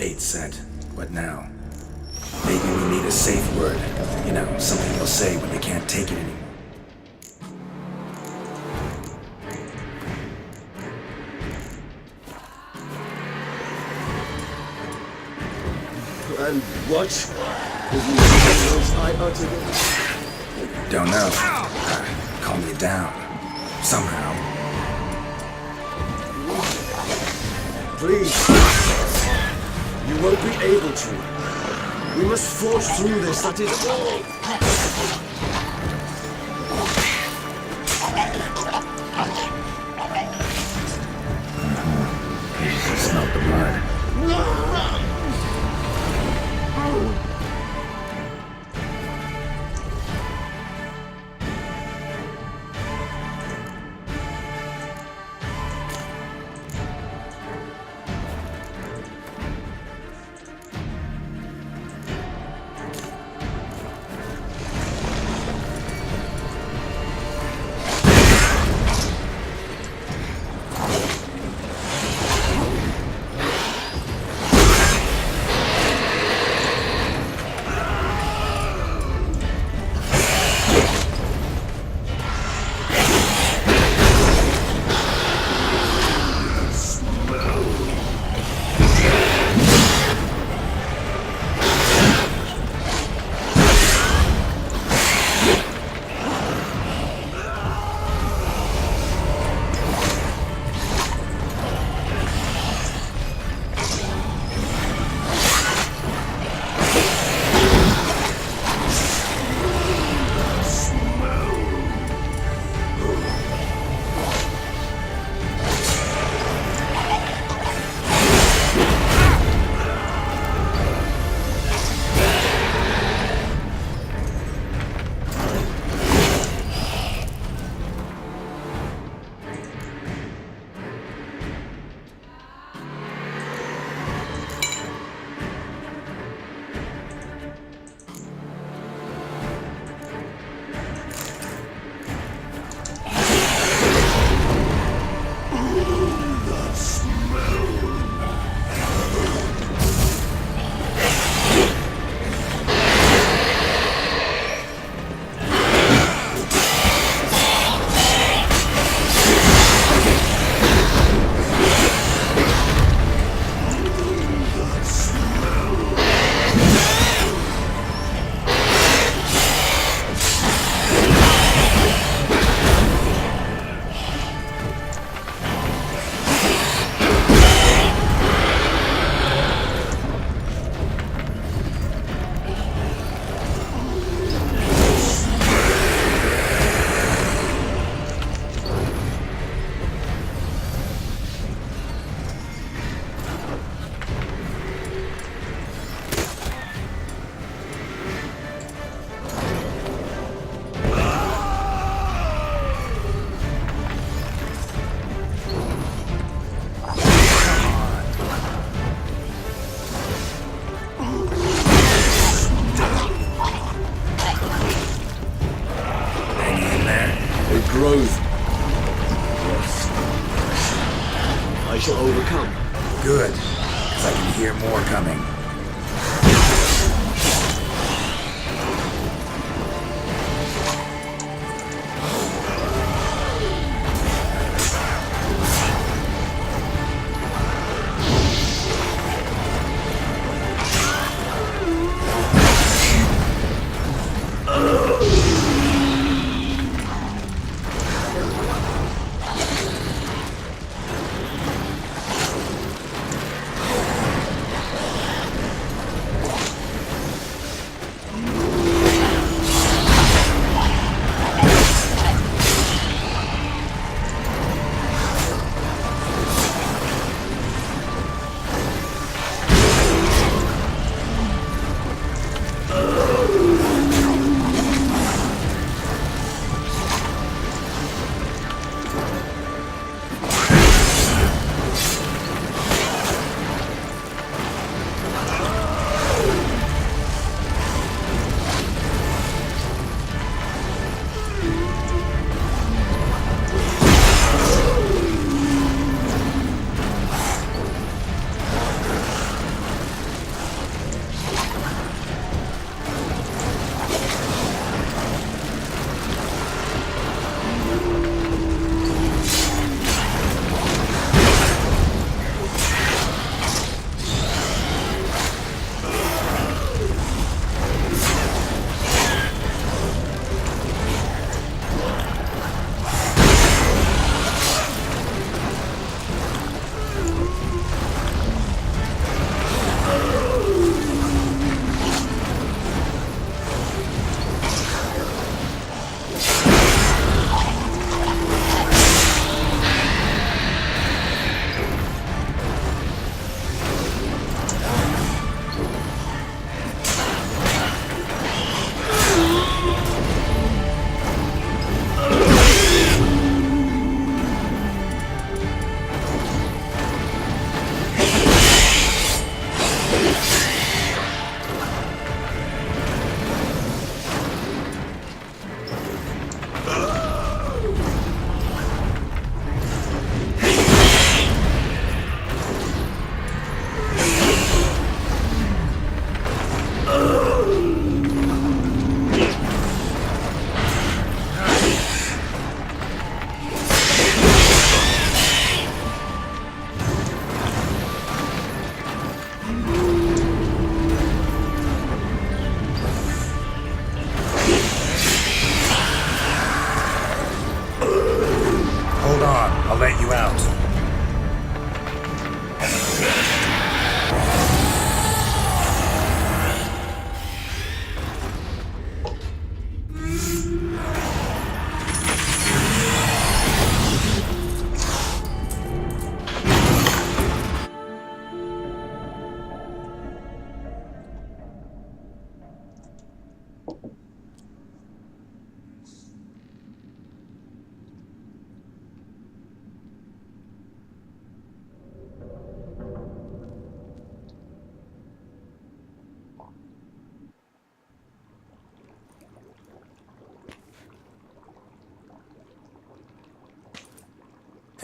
bait set. What now? Maybe we need a safe word. You know, something they'll say when they can't take it anymore. And what is the words I uttered? Don't know. Calm me down. Somehow. Please. You won't be able to. We must forge through this, that is all. I smell the blood. Growth. Yes. I shall overcome. Good, because I can hear more coming.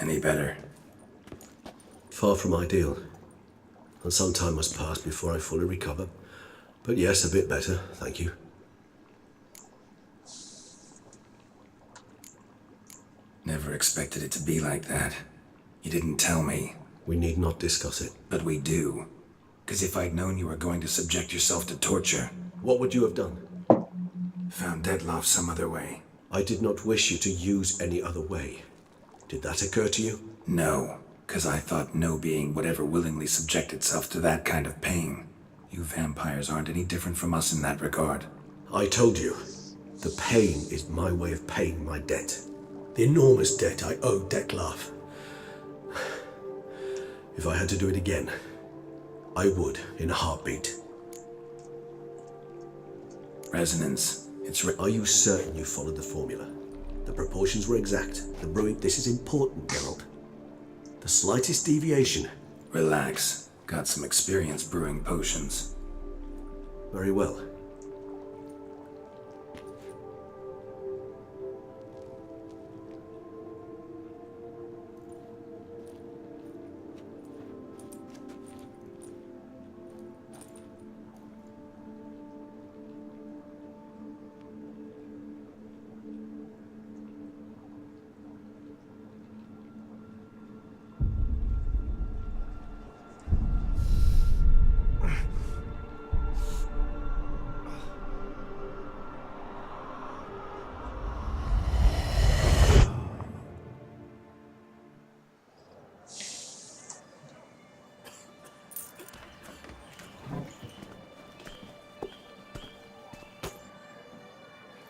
Any better? Far from ideal. And some time must pass before I fully recover. But yes, a bit better, thank you. Never expected it to be like that. You didn't tell me. We need not discuss it. But we do. Because if I'd known you were going to subject yourself to torture... What would you have done? Found Dettlaff some other way. I did not wish you to use any other way. Did that occur to you? No, because I thought no being would ever willingly subject itself to that kind of pain. You vampires aren't any different from us in that regard. I told you, the pain is my way of paying my debt. The enormous debt I owe Dettlaff. If I had to do it again, I would in a heartbeat. Resonance. Are you certain you followed the formula? The proportions were exact. The brewing... This is important, Geralt. The slightest deviation... Relax. Got some experience brewing potions. Very well.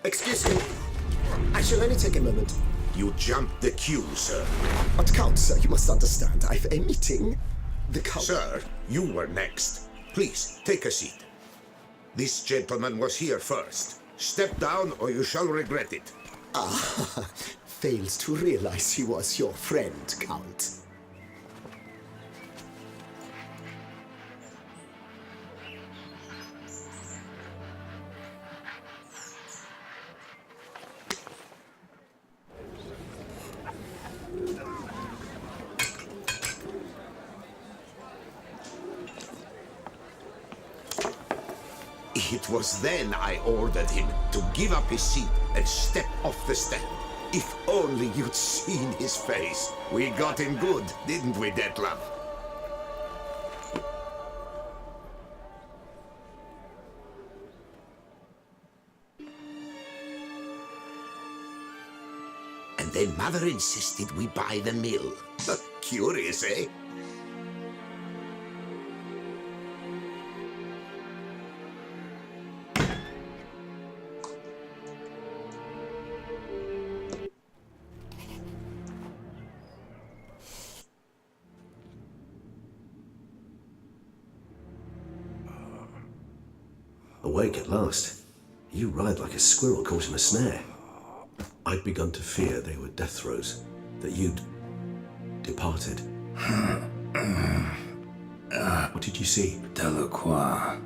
Excuse me. I shall only take a moment. You jumped the queue, sir. But Count, sir, you must understand. I've a meeting. The Count... Sir, you were next. Please, take a seat. This gentleman was here first. Step down or you shall regret it. Ah, fails to realize he was your friend, Count. It was then I ordered him to give up his seat and step off the stand. If only you'd seen his face. We got him good, didn't we, Dettlaff? And then Mother insisted we buy the mill. Curious, eh? Awake at last. You ride like a squirrel caught in a snare. I'd begun to fear they were death throes, that you'd departed. What did you see? Delacroix.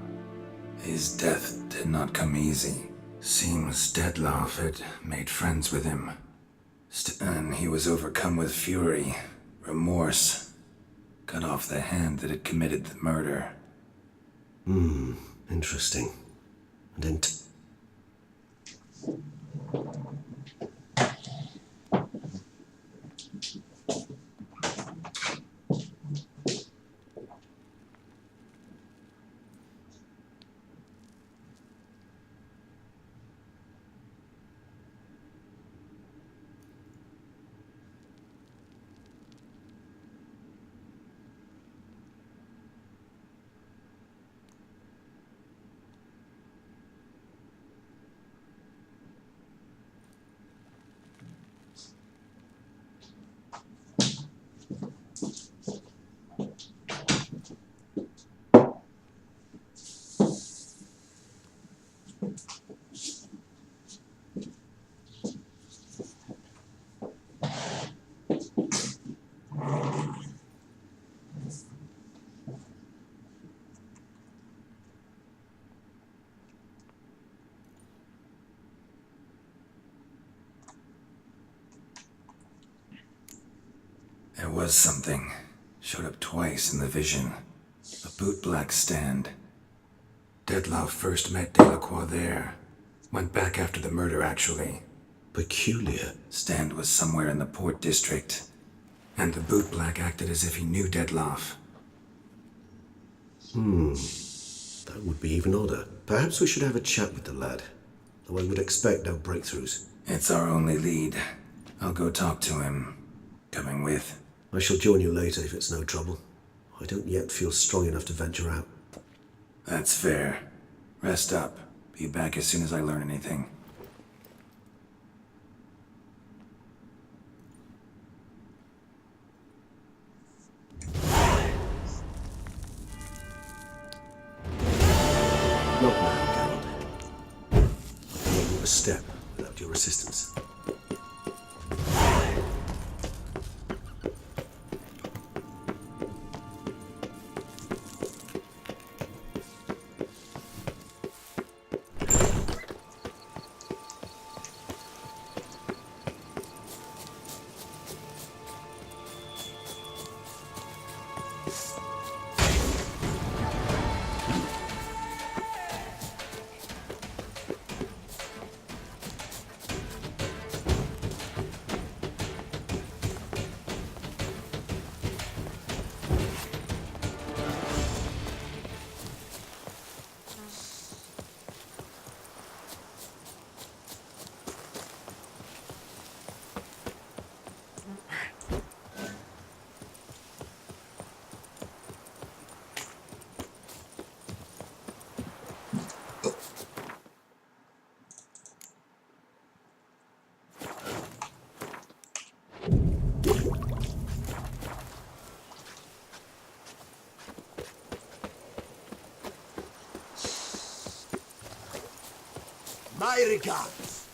His death did not come easy. Seems Dettlaff had made friends with him. And he was overcome with fury, remorse. Cut off the hand that had committed the murder. Interesting. And then... There was something. Showed up twice in the vision. A bootblack stand. Dettlaff first met Delacroix there. Went back after the murder, actually. Peculiar. Stand was somewhere in the Port District. And the bootblack acted as if he knew Dettlaff. That would be even odder. Perhaps we should have a chat with the lad. Though I would expect no breakthroughs. It's our only lead. I'll go talk to him. Coming with? I shall join you later if it's no trouble. I don't yet feel strong enough to venture out. That's fair. Rest up. Be back as soon as I learn anything. Not now, Geralt. I can't move a step without your assistance. My regards.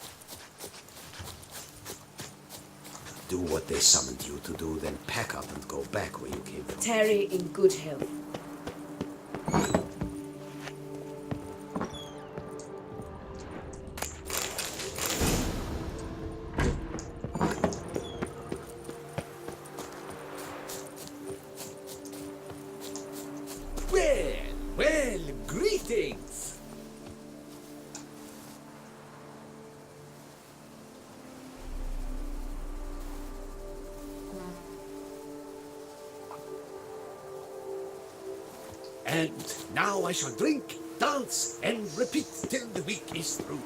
Do what they summoned you to do, then pack up and go back where you came from. Terry in good health. Well, greetings. And now I shall drink, dance, and repeat till the week is through.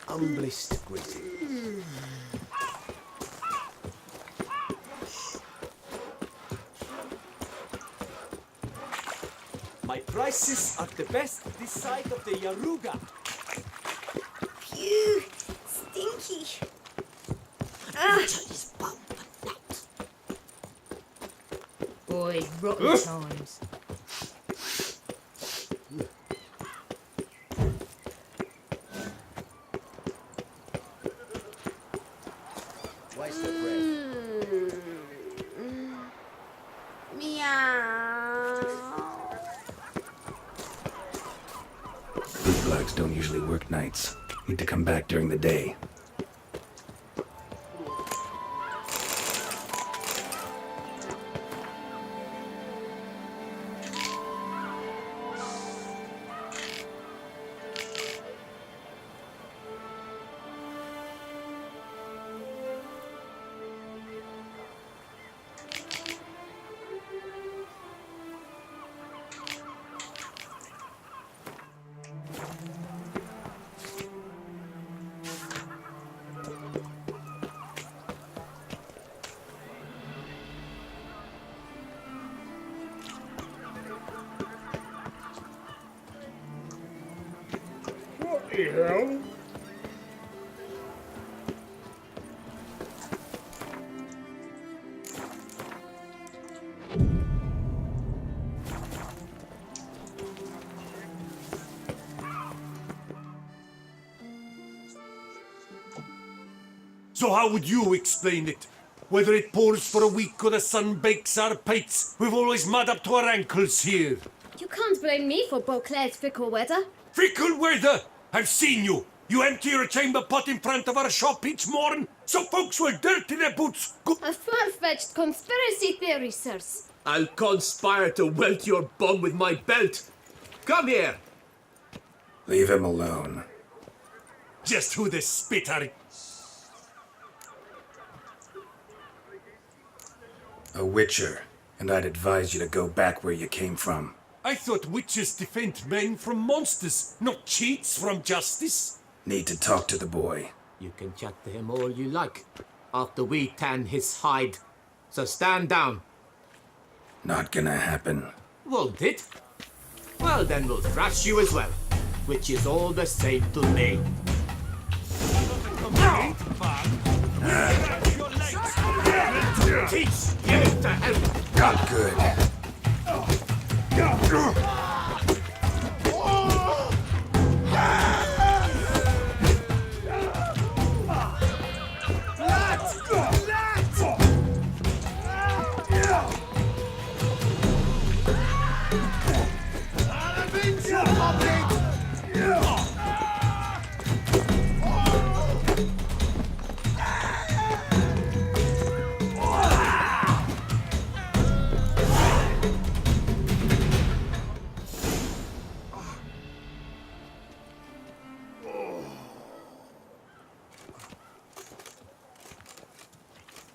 Humblest greeting. My prices are the best this side of the Yaruga. Phew, stinky. Boy, rotten times. Where's the bread? Meow. Bootblacks don't usually work nights. Need to come back during the day. So how would you explain it? Whether it pours for a week or the sun bakes our pates, we've always mud up to our ankles here. You can't blame me for Beauclair's fickle weather. Fickle weather! I've seen you! You empty your chamber pot in front of our shop each morn, so folks will dirty their boots. A far-fetched conspiracy theory, sirs. I'll conspire to welt your bum with my belt. Come here. Leave him alone. Just who the spitter. A witcher, and I'd advise you to go back where you came from. I thought witches defend men from monsters, not cheats from justice. Need to talk to the boy. You can chat to him all you like, after we tan his hide. So stand down. Not gonna happen. Won't it? Well, then we'll thrash you as well, which is all the same to me. Teach you to help. Not good.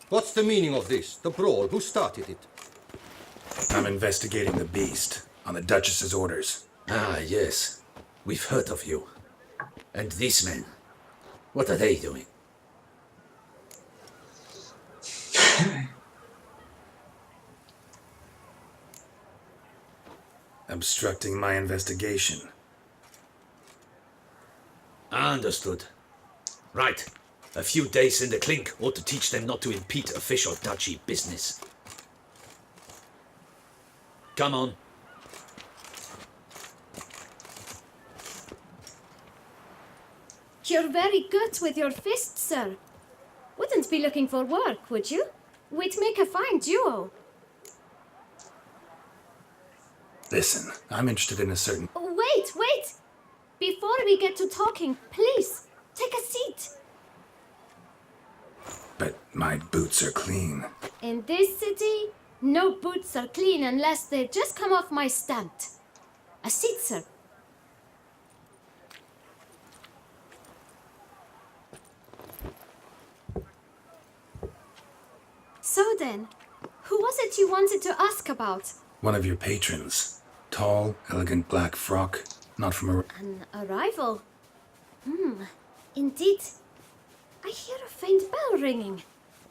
What's the meaning of this? The brawl? Who started it? I'm investigating the beast, on the Duchess's orders. Ah, yes. We've heard of you. And these men, what are they doing? Obstructing my investigation. Understood. Right. A few days in the clink ought to teach them not to impede official duchy business. Come on. You're very good with your fists, sir. Wouldn't be looking for work, would you? We'd make a fine duo. Listen, I'm interested in a certain... Wait! Before we get to talking, please, take a seat. But my boots are clean. In this city, no boots are clean unless they just come off my stand. A seat, sir. So then, who was it you wanted to ask about? One of your patrons. Tall, elegant black frock. Not from a... An arrival? Indeed. I hear a faint bell ringing.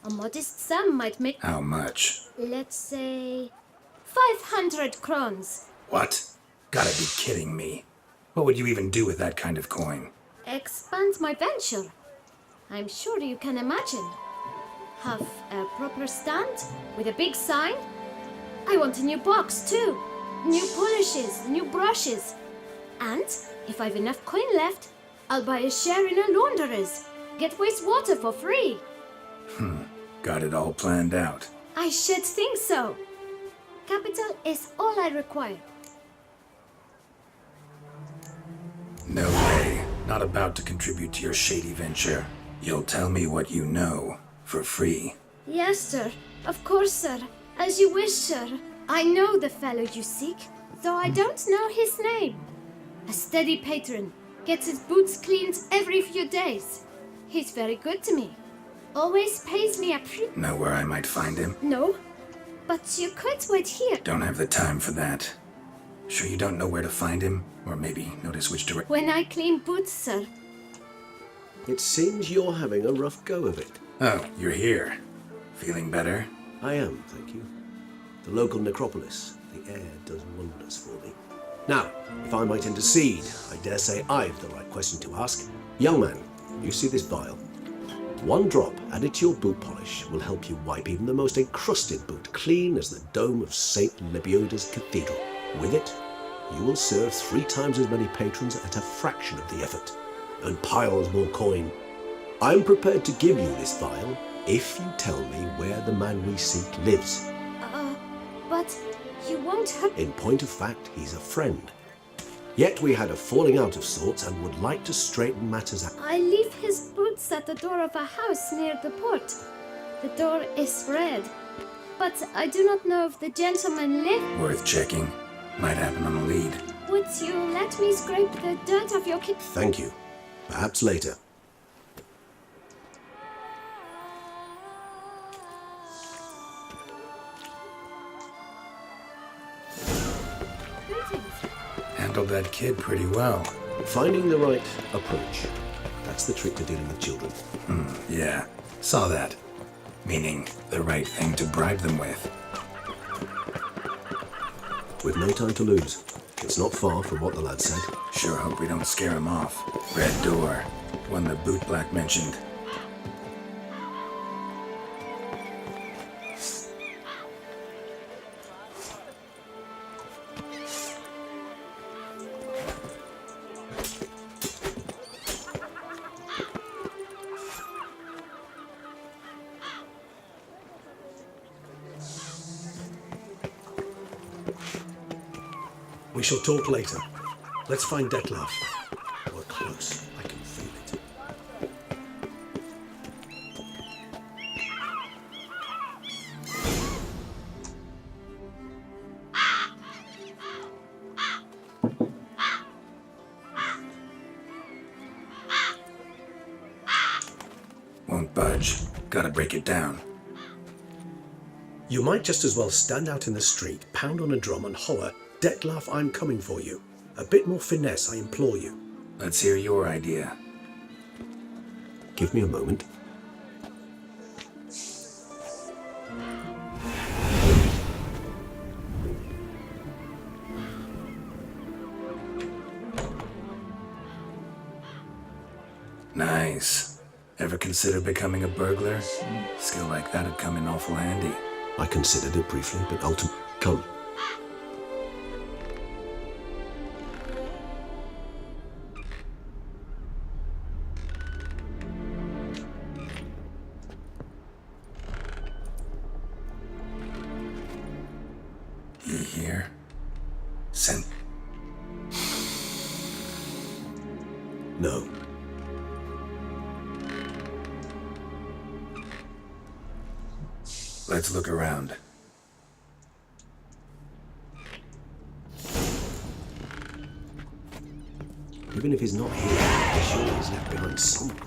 A modest sum might make... How much? Let's say... 500 crowns. What? Gotta be kidding me. What would you even do with that kind of coin? Expand my venture. I'm sure you can imagine. Have a proper stand with a big sign. I want a new box too. New polishes, new brushes. And if I've enough coin left, I'll buy a share in a launderer's. Get wastewater for free. Got it all planned out. I should think so. Capital is all I require. No way. Not about to contribute to your shady venture. You'll tell me what you know, for free. Yes, sir. Of course, sir. As you wish, sir. I know the fellow you seek, though I don't know his name. A steady patron. Gets his boots cleaned every few days. He's very good to me. Always pays me a Know where I might find him? No, but you could wait here. Don't have the time for that. Sure you don't know where to find him? Or maybe notice which direction? When I clean boots, sir. It seems you're having a rough go of it. Oh, you're here. Feeling better? I am, thank you. The local necropolis. The air does wonders for me. Now, if I might intercede, I dare say I've the right question to ask. Young man, you see this vial? One drop added to your boot polish will help you wipe even the most encrusted boot clean as the dome of St. Lebioda's Cathedral. With it, you will serve 3 times as many patrons at a fraction of the effort, and piles more coin. I'm prepared to give you this vial if you tell me where the man we seek lives. But you won't hurt. In point of fact, he's a friend. Yet we had a falling out of sorts and would like to straighten matters out. I leave his boots at the door of a house near the port. The door is red, but I do not know if the gentleman lives. Worth checking. Might happen on a lead. Would you let me scrape the dirt off your kit? Thank you. Perhaps later. Handled that kid pretty well. Finding the right approach. That's the trick to dealing with children. Yeah, saw that. Meaning the right thing to bribe them with. We've no time to lose. It's not far from what the lad said. Sure hope we don't scare him off. Red door. One the bootblack mentioned. We shall talk later. Let's find Detlef. We're close. I can feel it. Won't budge. Gotta break it down. You might just as well stand out in the street, pound on a drum and holler, "Detlef, I'm coming for you." A bit more finesse, I implore you. Let's hear your idea. Give me a moment. Nice. Ever consider becoming a burglar? Skill like that'd come in awful handy. I considered it briefly, but ultimately... Come. He here? Sent. No. Let's look around. Even if he's not here, surely he's left behind some clue.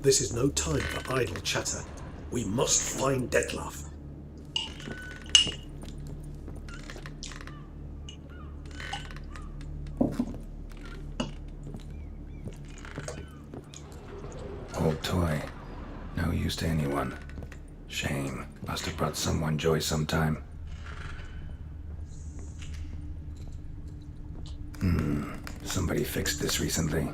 This is no time for idle chatter. We must find Detlef. Old toy. No use to anyone. Shame. Must have brought someone joy sometime. Somebody fixed this recently.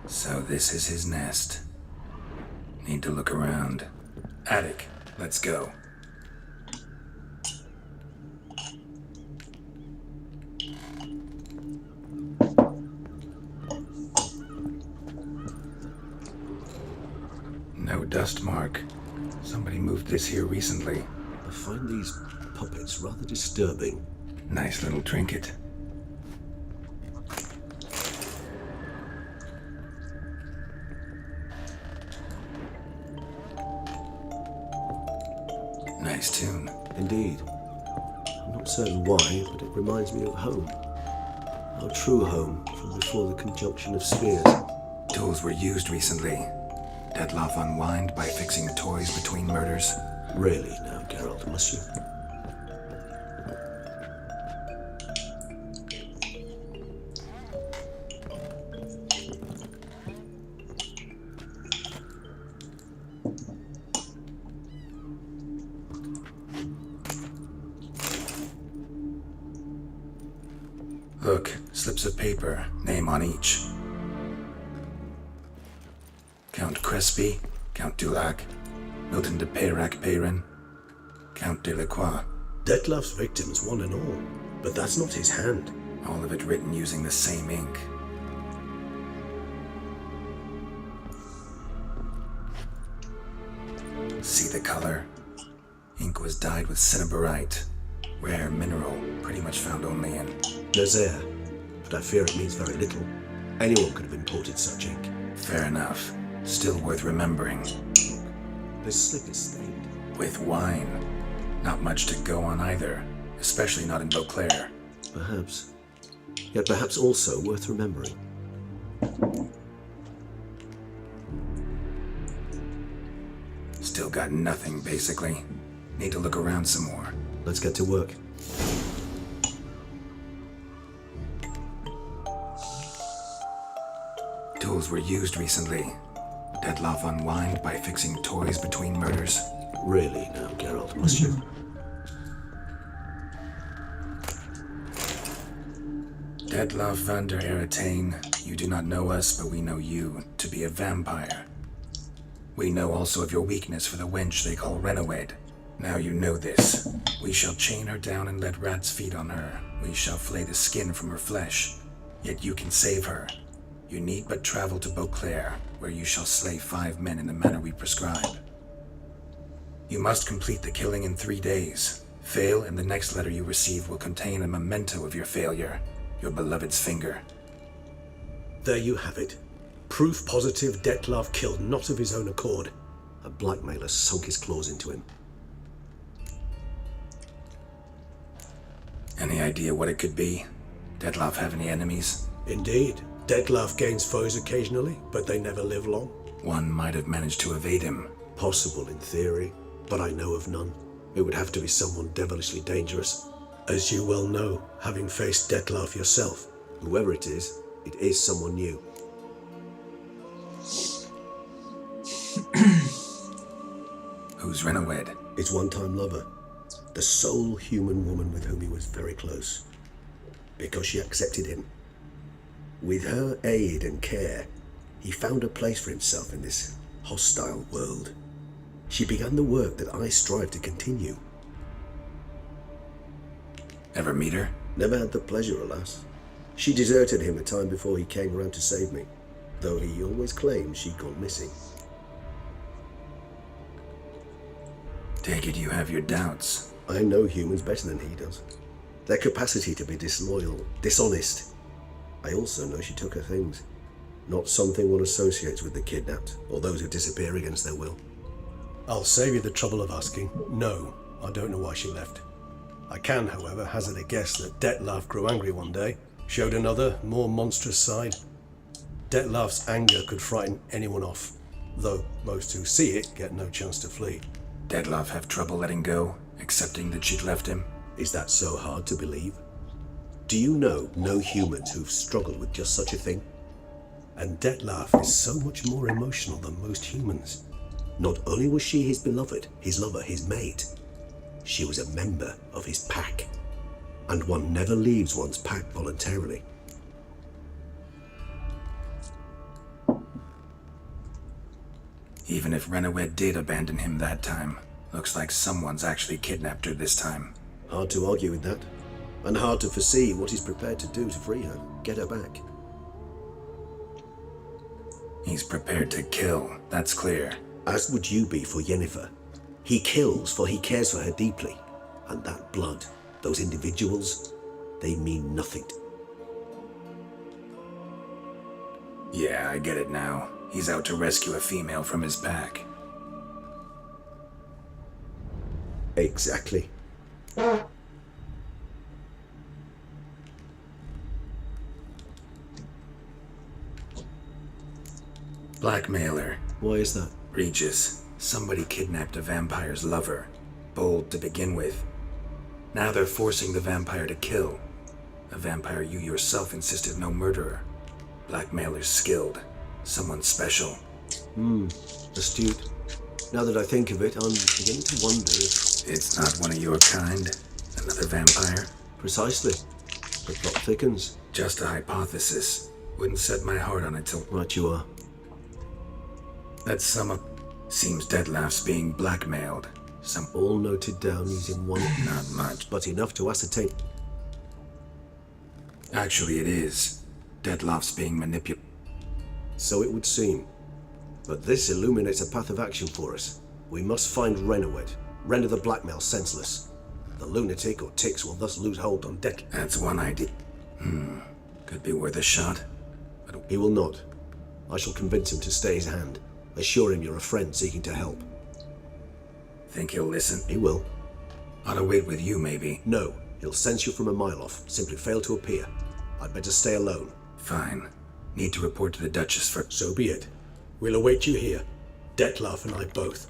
So this is his nest. Need to look around. Attic, let's go. No dust mark. Somebody moved this here recently. I find these puppets rather disturbing. Nice little trinket. Nice tune. Indeed. I'm not certain why, but it reminds me of home. Our true home from before the conjunction of spheres. Tools were used recently. Dettlaff unwind by fixing toys between murders. Really now, Geralt, must you? Look, slips of paper, name on each. Count Crespi, Count Dulac, Milton de Peyrac-Peyrin, Count Delacroix. Dettlaff's victims, one and all. But that's not his hand. All of it written using the same ink. See the color? Ink was dyed with cinnabarite. Rare mineral, pretty much found only in... Nazaire, but I fear it means very little. Anyone could have imported such ink. Fair enough. Still worth remembering. This slip is stained. With wine. Not much to go on either, especially not in Beauclair. Perhaps. Yet perhaps also worth remembering. Still got nothing, basically. Need to look around some more. Let's get to work. Tools were used recently. Dettlaff unwind by fixing toys between murders. Really now, Geralt, must you? Dettlaff van der Eretain, you do not know us, but we know you to be a vampire. We know also of your weakness for the wench they call Renawed. Now you know this. We shall chain her down and let rats feed on her. We shall flay the skin from her flesh. Yet you can save her. You need but travel to Beauclair, where you shall slay 5 men in the manner we prescribe. You must complete the killing in 3 days. Fail, and the next letter you receive will contain a memento of your failure. Your beloved's finger. There you have it. Proof positive Dettlaff killed not of his own accord. A blackmailer sunk his claws into him. Any idea what it could be? Dettlaff have any enemies? Indeed. Dettlaff gains foes occasionally, but they never live long. One might have managed to evade him. Possible in theory, but I know of none. It would have to be someone devilishly dangerous. As you well know, having faced Dettlaff yourself, whoever it is someone new. Who's Renawed? His one-time lover. The sole human woman with whom he was very close. Because she accepted him. With her aid and care, he found a place for himself in this hostile world. She began the work that I strive to continue. Ever meet her? Never had the pleasure, alas. She deserted him a time before he came around to save me, though he always claimed she'd gone missing. Take it you have your doubts. I know humans better than he does. Their capacity to be disloyal, dishonest. I also know she took her things. Not something one associates with the kidnapped, or those who disappear against their will. I'll save you the trouble of asking. No, I don't know why she left. I can, however, hazard a guess that Dettlaff grew angry one day, showed another, more monstrous side. Dettlaff's anger could frighten anyone off, though most who see it get no chance to flee. Dettlaff have trouble letting go, accepting that she'd left him? Is that so hard to believe? Do you know no humans who've struggled with just such a thing? And Dettlaff is so much more emotional than most humans. Not only was she his beloved, his lover, his mate, she was a member of his pack. And one never leaves one's pack voluntarily. Even if Renowed did abandon him that time, looks like someone's actually kidnapped her this time. Hard to argue with that. And hard to foresee what he's prepared to do to free her, get her back. He's prepared to kill, that's clear. As would you be for Yennefer. He kills for he cares for her deeply. And that blood, those individuals, they mean nothing. Yeah, I get it now. He's out to rescue a female from his pack. Exactly. Blackmailer. Why is that? Regis. Somebody kidnapped a vampire's lover. Bold to begin with. Now they're forcing the vampire to kill. A vampire you yourself insisted no murderer. Blackmailer's skilled. Someone special. Astute. Now that I think of it, I'm beginning to wonder if... It's not one of your kind? Another vampire? Precisely. The plot thickens. Just a hypothesis. Wouldn't set my heart on it till... Right you are. Let's sum up. Seems Dettlaff's being blackmailed. Some... All noted down using one... Not much. But enough to ascertain. Actually, it is. Dettlaff's being manipulated. So it would seem. But this illuminates a path of action for us. We must find Renowed, render the blackmail senseless. The lunatic or ticks will thus lose hold on Dettlaff. That's one idea. Could be worth a shot. But He will not. I shall convince him to stay his hand. Assure him you're a friend seeking to help. think he'll listen? He will. Ought to wait with you, maybe. No, he'll sense you from a mile off. Simply fail to appear. I'd better stay alone. Fine. Need to report to the Duchess first. So be it. We'll await you here. Dettlaff and I both.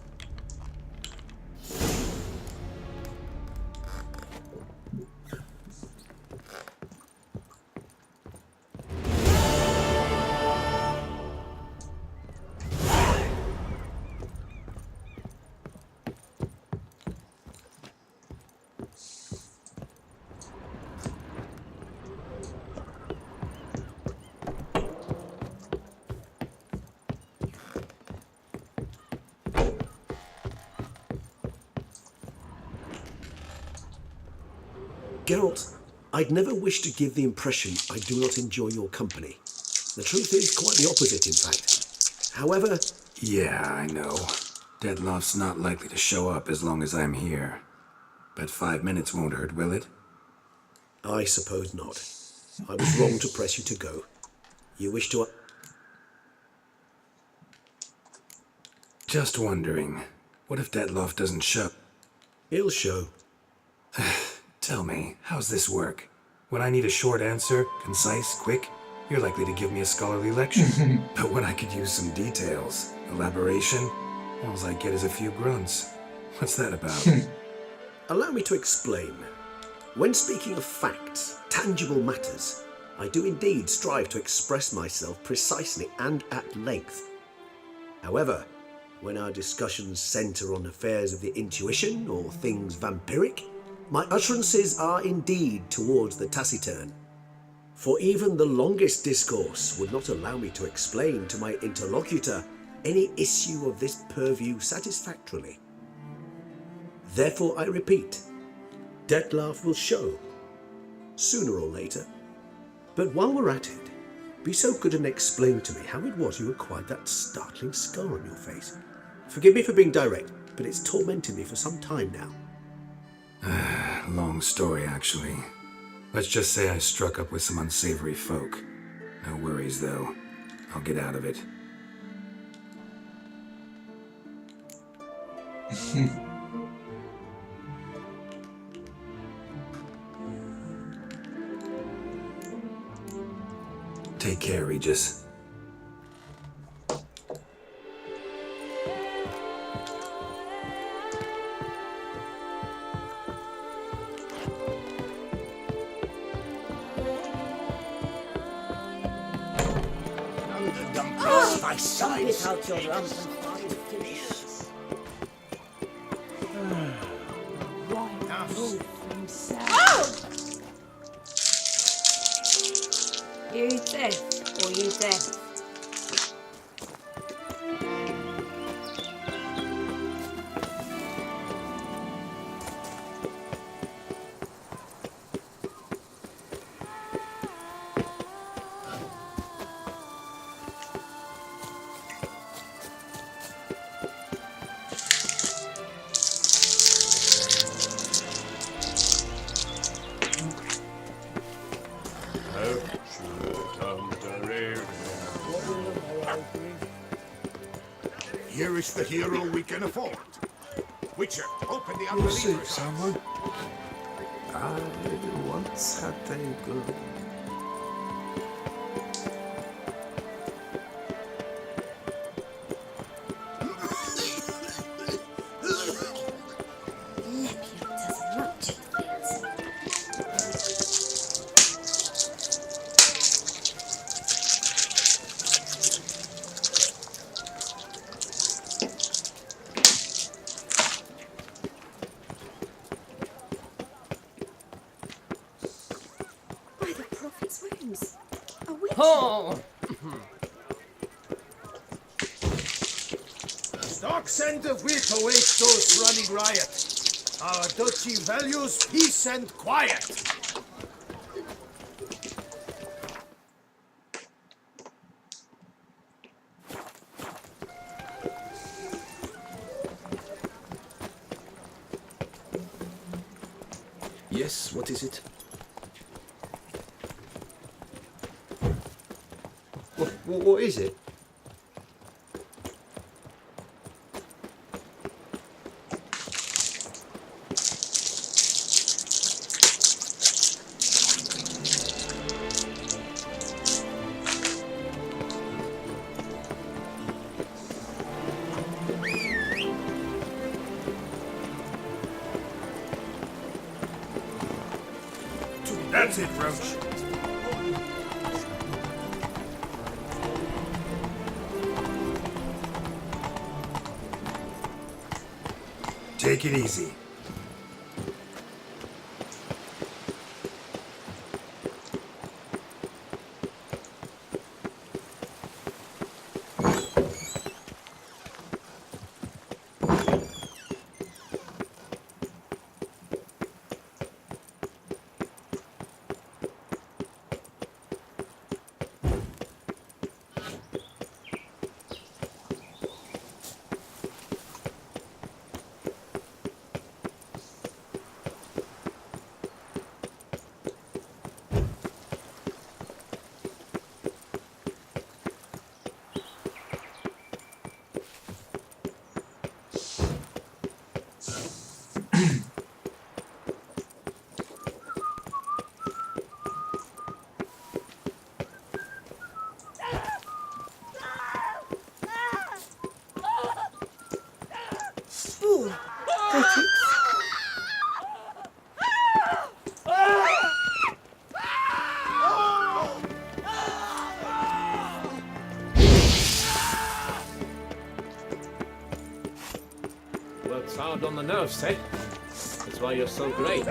Geralt, I'd never wish to give the impression I do not enjoy your company. The truth is quite the opposite, in fact. However... Yeah, I know. Dettlaff's not likely to show up as long as I'm here. But 5 minutes won't hurt, will it? I suppose not. I was wrong to press you to go. You wish to... Just wondering, what if Dettlaff doesn't show? He'll show. Tell me, how's this work? When I need a short answer, concise, quick, you're likely to give me a scholarly lecture. But when I could use some details, elaboration, all I get is a few grunts. What's that about? Allow me to explain. When speaking of facts, tangible matters, I do indeed strive to express myself precisely and at length. However, when our discussions centre on affairs of the intuition or things vampiric, my utterances are indeed towards the taciturn. For even the longest discourse would not allow me to explain to my interlocutor any issue of this purview satisfactorily. Therefore, I repeat, Dettlaff will show, sooner or later. But while we're at it, be so good and explain to me how it was you acquired that startling scar on your face. Forgive me for being direct, but it's tormented me for some time now. Long story, actually. Let's just say I struck up with some unsavory folk. No worries, though. I'll get out of it. Take care, Regis. My sides. Spit out your lump and find finish. You deaf or you deaf? Here is the hero we can afford. Witcher, open the upper levers. someone? I once had a good... Lepios ruptured things. By the prophet's wounds. A witch. Oh! Stark send a whip awaits those running riot. Our duchy values peace and quiet. Yes, what is it? What is it? That's it, Roach. Take it easy. Works hard on the nerves, eh? That's why you're so great.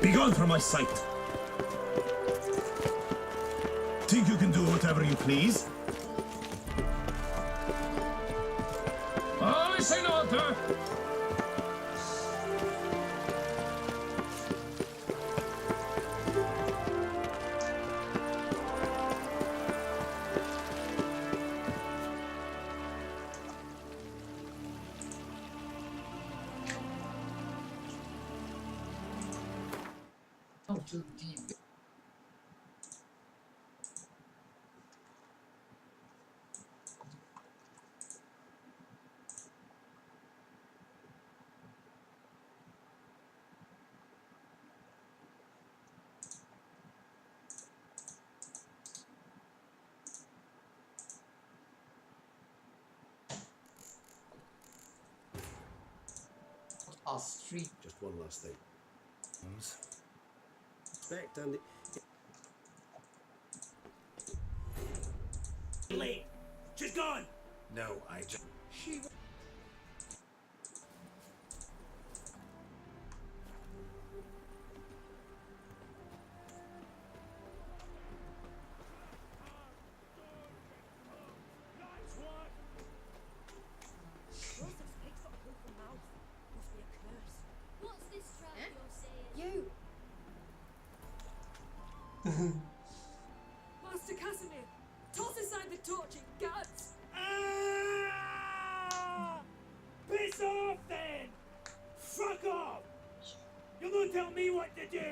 Begone from my sight. Think you can do whatever you please? I say not, street. Just one last thing. Respect and Late. She's gone. No, I just. What's this trouble you're saying? You! Master Casimir, toss aside the torch, it guts. Ah! Piss off then! Fuck off! You don't tell me what to do!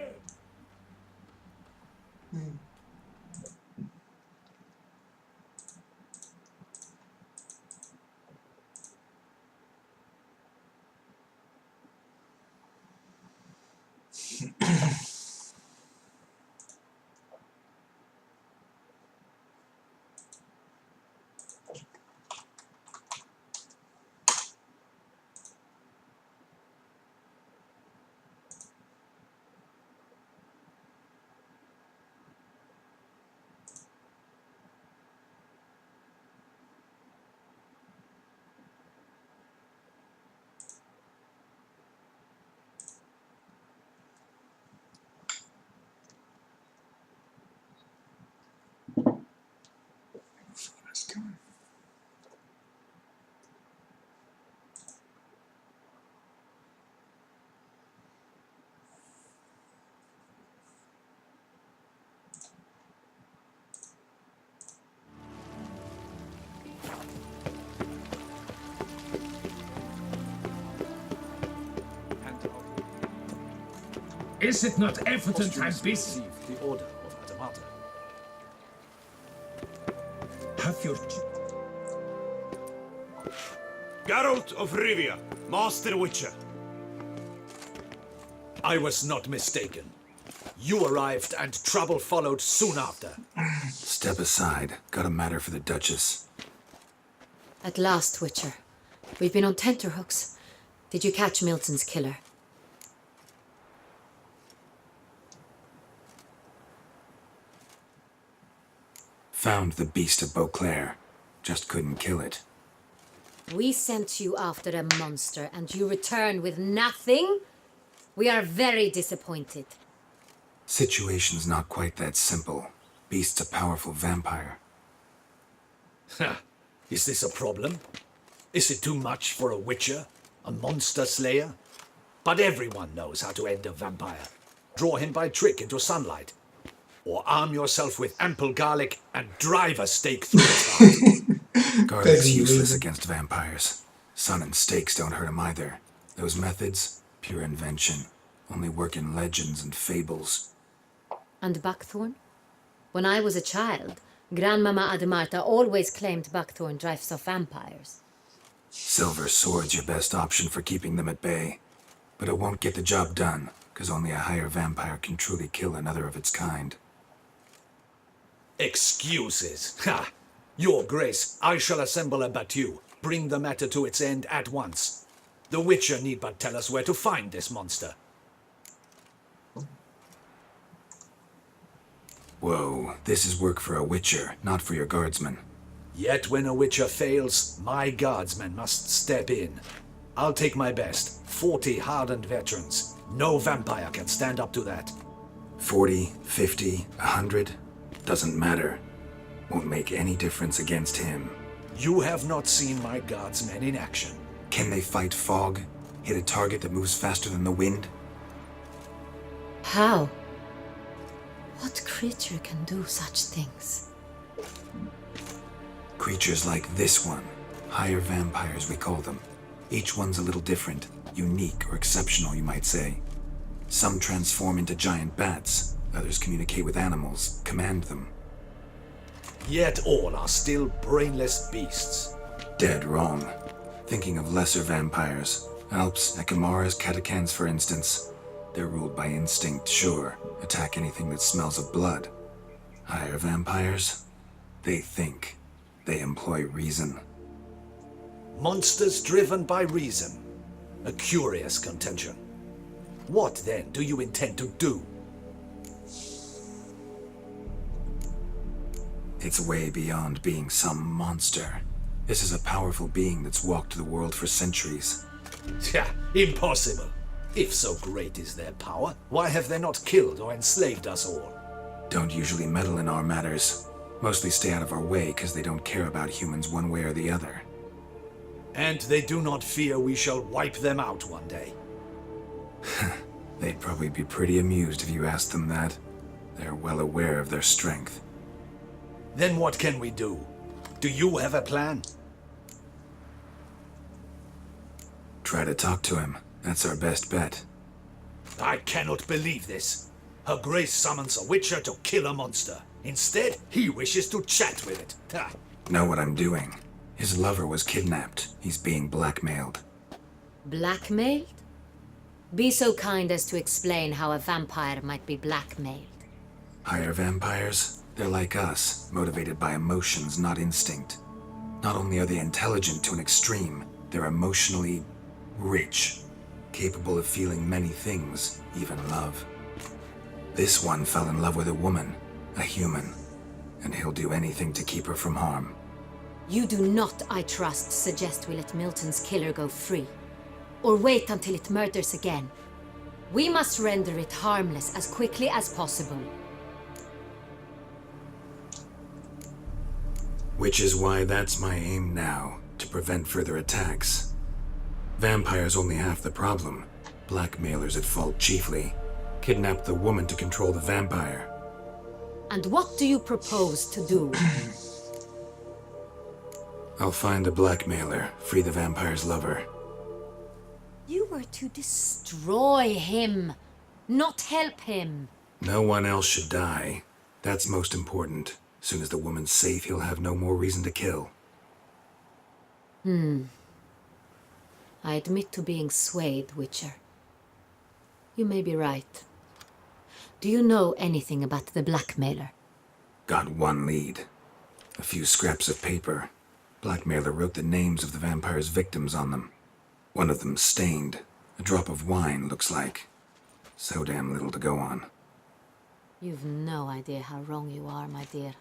Is it not evident I'm busy? received the order of Adamata. Have your... Geralt of Rivia, Master Witcher. I was not mistaken. You arrived and trouble followed soon after. Step aside. Got a matter for the Duchess. At last, Witcher. We've been on tenterhooks. Did you catch Milton's killer? Found the beast of Beauclair. Just couldn't kill it. We sent you after a monster and you returned with nothing? We are very disappointed. Situation's not quite that simple. Beast's a powerful vampire. Ha! Is this a problem? Is it too much for a witcher? A monster slayer? But everyone knows how to end a vampire. Draw him by trick into sunlight. Or arm yourself with ample garlic and drive a stake through its heart. Garlic's useless against vampires. Sun and stakes don't hurt him either. Those methods, pure invention. Only work in legends and fables. And buckthorn? When I was a child, Grandmama Adamarta always claimed buckthorn drives off vampires. Silver sword's your best option for keeping them at bay. But it won't get the job done, because only a higher vampire can truly kill another of its kind. Excuses. Ha! Your Grace, I shall assemble a battue. Bring the matter to its end at once. The Witcher need but tell us where to find this monster. Whoa, this is work for a Witcher, not for your guardsmen. Yet when a Witcher fails, my guardsmen must step in. I'll take my best. 40 hardened veterans. No vampire can stand up to that. 40, 50, 100? Doesn't matter. Won't make any difference against him. You have not seen my guardsmen in action. Can they fight fog? Hit a target that moves faster than the wind? How? What creature can do such things? Creatures like this one. Higher vampires, we call them. Each one's a little different. Unique or exceptional, you might say. Some transform into giant bats. Others communicate with animals, command them. Yet all are still brainless beasts. Dead wrong. Thinking of lesser vampires. Alps, Ekamaras, Catacans, for instance. They're ruled by instinct, sure. Attack anything that smells of blood. Higher vampires? They think. They employ reason. Monsters driven by reason. A curious contention. What then do you intend to do? It's way beyond being some monster. This is a powerful being that's walked the world for centuries. Yeah, impossible. If so great is their power, why have they not killed or enslaved us all? Don't usually meddle in our matters. Mostly stay out of our way because they don't care about humans one way or the other. And they do not fear we shall wipe them out one day. They'd probably be pretty amused if you asked them that. They're well aware of their strength. Then what can we do? Do you have a plan? Try to talk to him. That's our best bet. I cannot believe this. Her Grace summons a witcher to kill a monster. Instead, he wishes to chat with it. Ha. Know what I'm doing. His lover was kidnapped. He's being blackmailed. Blackmailed? Be so kind as to explain how a vampire might be blackmailed. Higher vampires? They're like us, motivated by emotions, not instinct. Not only are they intelligent to an extreme, they're emotionally rich, capable of feeling many things, even love. This one fell in love with a woman, a human, and he'll do anything to keep her from harm. You do not, I trust, suggest we let Milton's killer go free, or wait until it murders again. We must render it harmless as quickly as possible. Which is why that's my aim now, to prevent further attacks. Vampires only half the problem. Blackmailers at fault chiefly. Kidnapped the woman to control the vampire. And what do you propose to do? I'll find the blackmailer, free the vampire's lover. You were to destroy him, not help him. No one else should die. That's most important. Soon as the woman's safe, he'll have no more reason to kill. I admit to being swayed, Witcher. You may be right. Do you know anything about the blackmailer? Got one lead. A few scraps of paper. Blackmailer wrote the names of the vampire's victims on them. One of them stained. A drop of wine, looks like. So damn little to go on. You've no idea how wrong you are, my dear.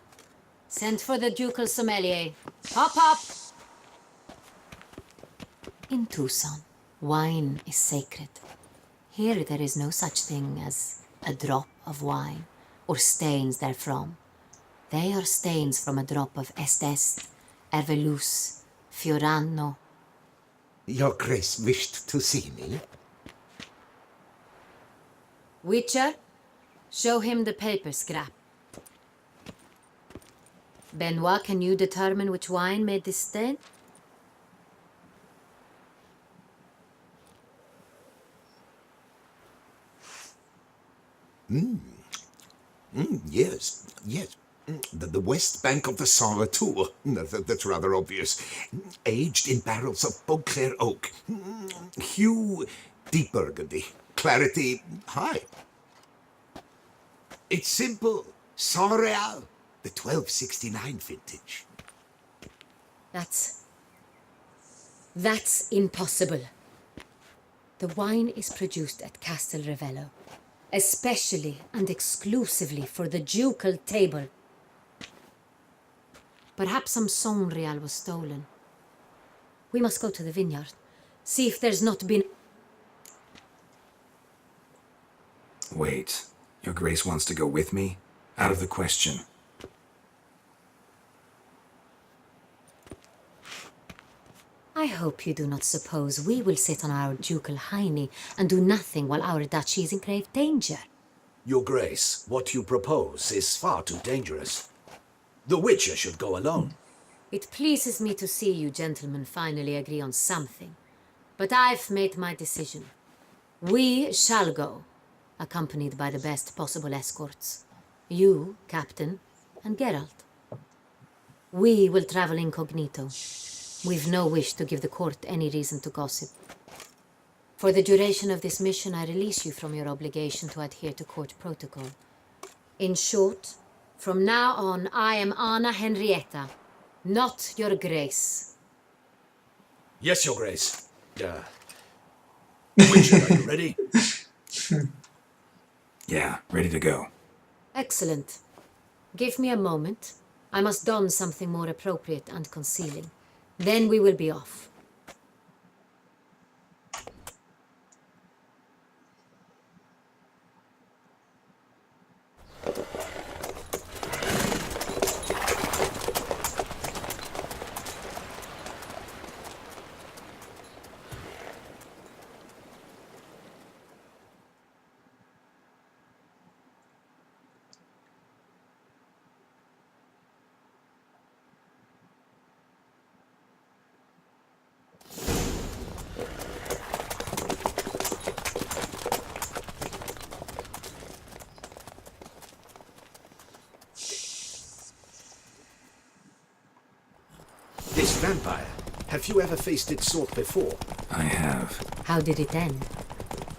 Send for the ducal sommelier. Hop, hop! In Tucson, wine is sacred. Here there is no such thing as a drop of wine, or stains therefrom. They are stains from a drop of Est, Ervelus, Fiorano. Your Grace wished to see me? Witcher, show him the paper scrap. Benoit, can you determine which wine made this stain? Yes. The west bank of the Saar too. That's rather obvious. Aged in barrels of Beauclair oak. Hue, deep burgundy. Clarity, high. It's simple. Saint-Réal, the 1269 vintage. That's impossible. The wine is produced at Castel Ravello, especially and exclusively for the ducal table. Perhaps some Saint-Réal was stolen. We must go to the vineyard, see if there's not been... Wait. Your Grace wants to go with me? Out of the question. I hope you do not suppose we will sit on our ducal hiney and do nothing while our duchy is in grave danger. Your Grace, what you propose is far too dangerous. The Witcher should go alone. It pleases me to see you gentlemen finally agree on something. But I've made my decision. We shall go, accompanied by the best possible escorts. You, Captain, and Geralt. We will travel incognito. We've no wish to give the court any reason to gossip. For the duration of this mission, I release you from your obligation to adhere to court protocol. In short, from now on, I am Anna Henrietta, not your Grace. Yes, Your Grace. Witcher, are you ready? Yeah, ready to go. Excellent. Give me a moment. I must don something more appropriate and concealing. Then we will be off. This vampire, have you ever faced its sort before? I have. How did it end?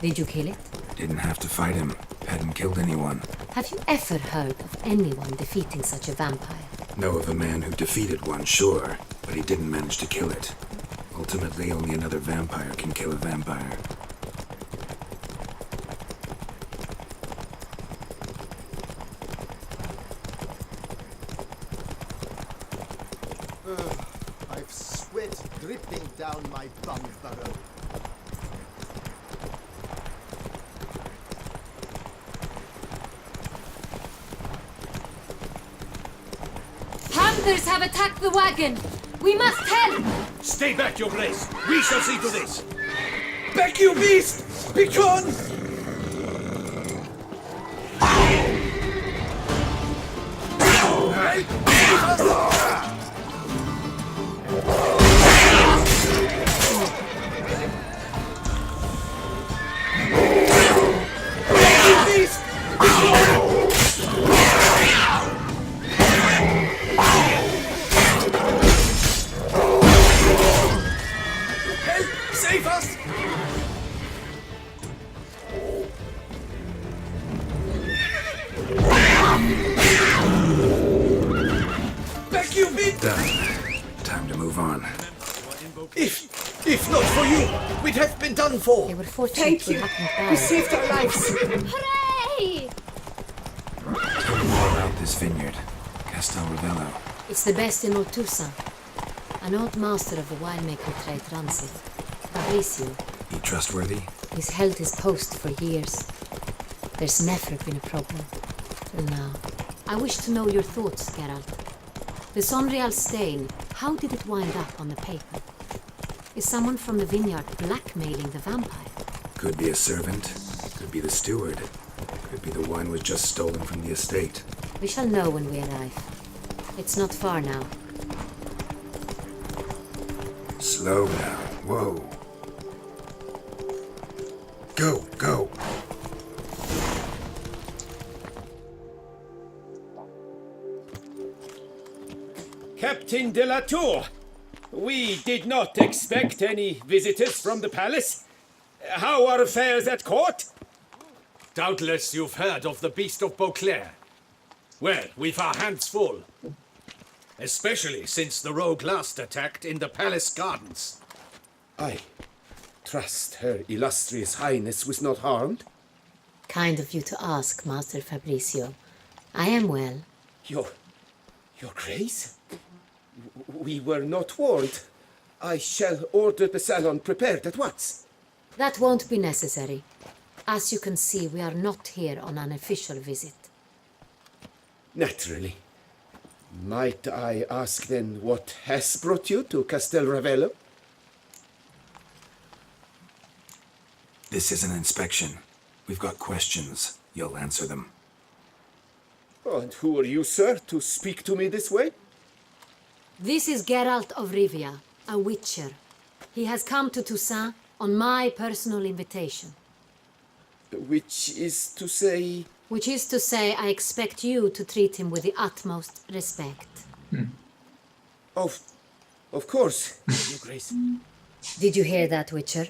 Did you kill it? Didn't have to fight him. Hadn't killed anyone. Have you ever heard of anyone defeating such a vampire? Know of a man who defeated one, sure, but he didn't manage to kill it. Ultimately, only another vampire can kill a vampire. I've sweat dripping down my bum burrow. Panthers have attacked the wagon! We must help! Stay back, your grace. We shall see to this. Back, you beast! Be gone! Save us! Back, you beast! Done. Time to move on. If not for you, we'd have been done for. They were fortunate Thank we you. happened You by. saved our lives. Hooray! Tell me more about this vineyard. Castel Ravello. It's the best in Oltusa. An old master of the winemaking trade runs it. Fabrizio. He trustworthy? He's held his post for years. There's never been a problem. Till now. I wish to know your thoughts, Geralt. The Sonreal stain, how did it wind up on the paper? Is someone from the vineyard blackmailing the vampire? Could be a servant. Could be the steward. Could be the wine was just stolen from the estate. We shall know when we arrive. It's not far now. Slow now. Whoa. Go, go. Captain de la Tour, we did not expect any visitors from the palace. How are affairs at court? Doubtless you've heard of the Beast of Beauclair. Well, we've our hands full. Especially since the rogue last attacked in the palace gardens. I trust Her Illustrious Highness was not harmed? Kind of you to ask, Master Fabrizio. I am well. Your Grace? We were not warned. I shall order the salon prepared at once. That won't be necessary. As you can see, we are not here on an official visit. Naturally. Might I ask then what has brought you to Castel Ravello? This is an inspection. We've got questions. You'll answer them. Oh, and who are you, sir, to speak to me this way? This is Geralt of Rivia, a witcher. He has come to Toussaint on my personal invitation. Which is to say... Which is to say, I expect you to treat him with the utmost respect. Of course, Your Grace. Did you hear that, Witcher?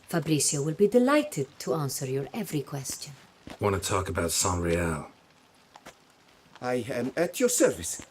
Fabrizio will be delighted to answer your every question. Want to talk about Sonreal? I am at your service.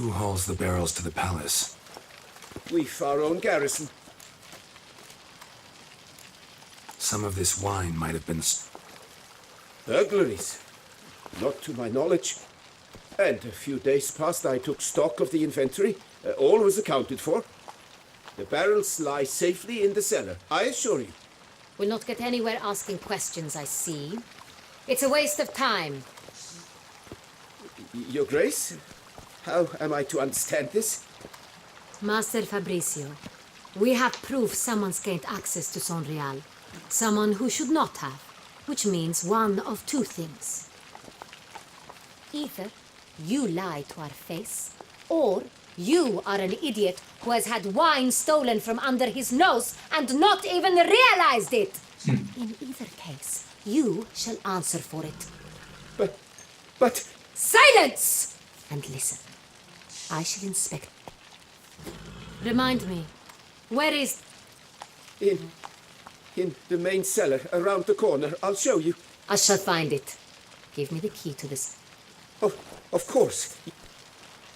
Who hauls the barrels to the palace? We've our own garrison. Some of this wine might have been... Burglaries? Not to my knowledge. And a few days past I took stock of the inventory. All was accounted for. The barrels lie safely in the cellar, I assure you. We'll not get anywhere asking questions, I see. It's a waste of time. Your Grace? How am I to understand this? Master Fabricio, we have proof someone's gained access to Sonreal. Someone who should not have. Which means one of two things. Either you lie to our face, or you are an idiot who has had wine stolen from under his nose and not even realized it. In either case, you shall answer for it. But... Silence! And listen. I shall inspect. Remind me, where is... In the main cellar, around the corner. I'll show you. I shall find it. Give me the key to this. Oh, of course.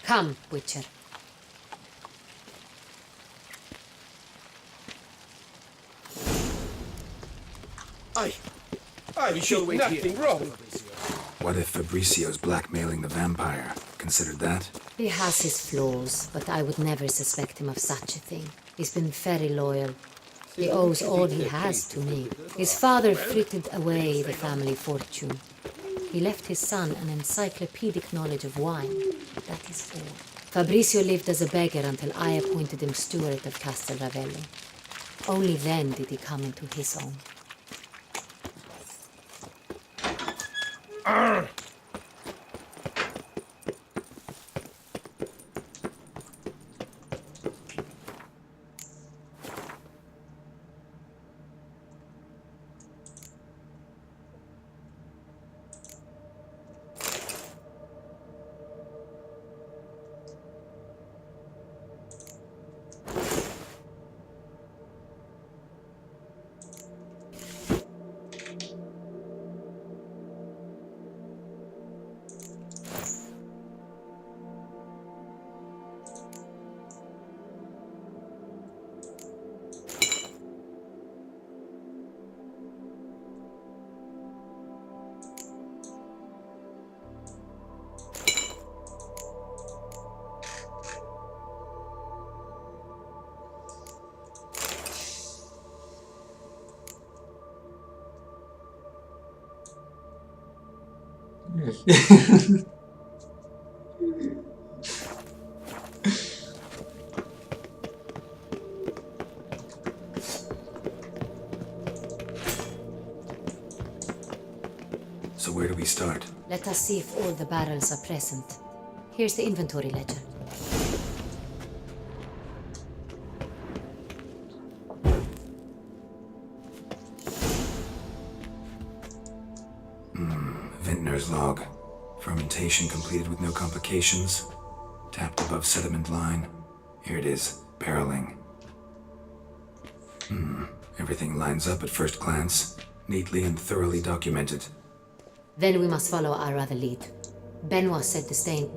Come, Witcher. I shall did wait nothing here. wrong. What if Fabricio's blackmailing the vampire? Considered that? He has his flaws, but I would never suspect him of such a thing. He's been very loyal. He owes all he has to me. His father frittered away the family fortune. He left his son an encyclopedic knowledge of wine. That is all. Fabricio lived as a beggar until I appointed him steward of Castel Ravelli. Only then did he come into his own. Where do we start? Let us see if all the barrels are present. Here's the inventory ledger. Vintner's log. Fermentation completed with no complications. Tapped above sediment line. Here it is. Barreling. Everything lines up at first glance. Neatly and thoroughly documented. Then we must follow our other lead. Benoit said the stain